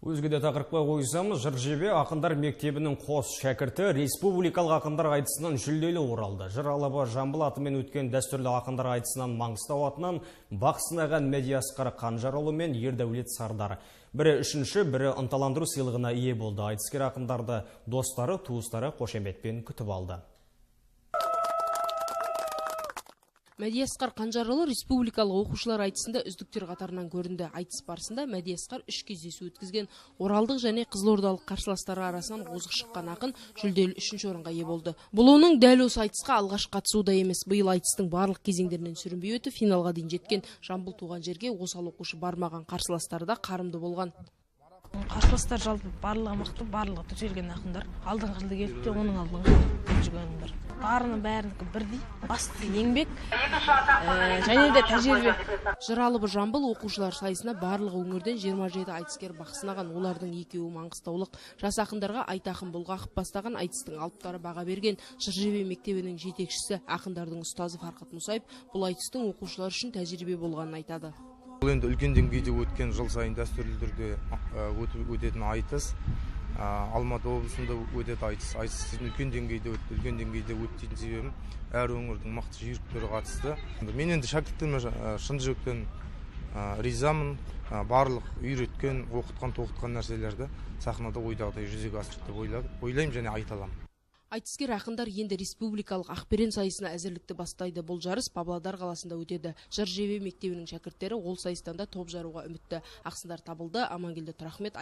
Өзгеде тақырыпқа қойсамыз, Жыр-жебе ақындар мектебінің қос шәкірті республикалық ақындар айтысынан жүлделі оралды. Жыр алабы Жамбыл атымен өткен дәстүрлі ақындар айтысынан Маңғыстау атынан бақ сынаған Медиасқар Қанжарұлы мен Ердәулет Сардар. Бірі үшінші, бірі ынталандыру сыйлығына ие болды. Айтыскер ақындарды достары, туыстары қошеметпен күтіп алды. Медиасқар Қанжарұлы республикалық оқушылар айтысында үздіктер қатарынан көрінді. Айтыс барысында Медиасқар 3 кездесу өткізген, оралдық және қызылордалық қарсыластары арасынан озық шыққан ақын жүлделі 3-ші орынға ие болды. Бұл оның дәл осы айтысқа алғаш қатысуда емес. Биыл айтыстың барлық кезеңдерінен сүрінбей өтіп, финалға дейін жеткен. Жамбыл туған жерге осал оқушы бармаған қарсыластары да қарымды болған. Қарсыластар жалпы барлығы мықты, барлығы төселген ақындар. Алдыңғы жылда келіп те оның алдыңғы жүргендер. Бәрінікі бірдей. Басты еңбек және де тәжірибе. Жыр алыбы Жамбыл оқушылар сайысына барлығы өңірден 27 айтыскер бақ сынаған. Олардың екеуі маңғыстаулық. Жас ақындарға Айтақын Бұлғақов бастаған айтыстың алыптары баға берген. Жыр-жебе мектебінің жетекшісі, ақындардың ұстазы Фарқат Мұсайып бұл айтыстың оқушылар үшін тәжірибе болғанын айтады. Бұл енді үлкен деңгейде өткен жыл сайын дәстүрлі түрде өтетін айтыс. Алматы облысында өтеді айтыс. Айтыс үлкен деңгейде өтті. Үлкен деңгейде өтетін себебім әр өңірдің мықты жүйріктері қатысты. Мен енді шәкірттеріме шын жүректен ризамын. Барлық үйреткен, оқытқан, тоқытқан нәрселерді сахнада ойдағыдай жүзеге асырды деп ойлаймын және айта аламын. Айтыскер ақындар енді республикалық ақберен сайысына әзірлікті бастайды. Бұл жарыс Павлодар қаласында өтеді. Жыр-жебе мектебінің шәкірттері ол сайыстан да топ жаруға үмітті. Ақсындар табылды. Амангелді Тұрахмет.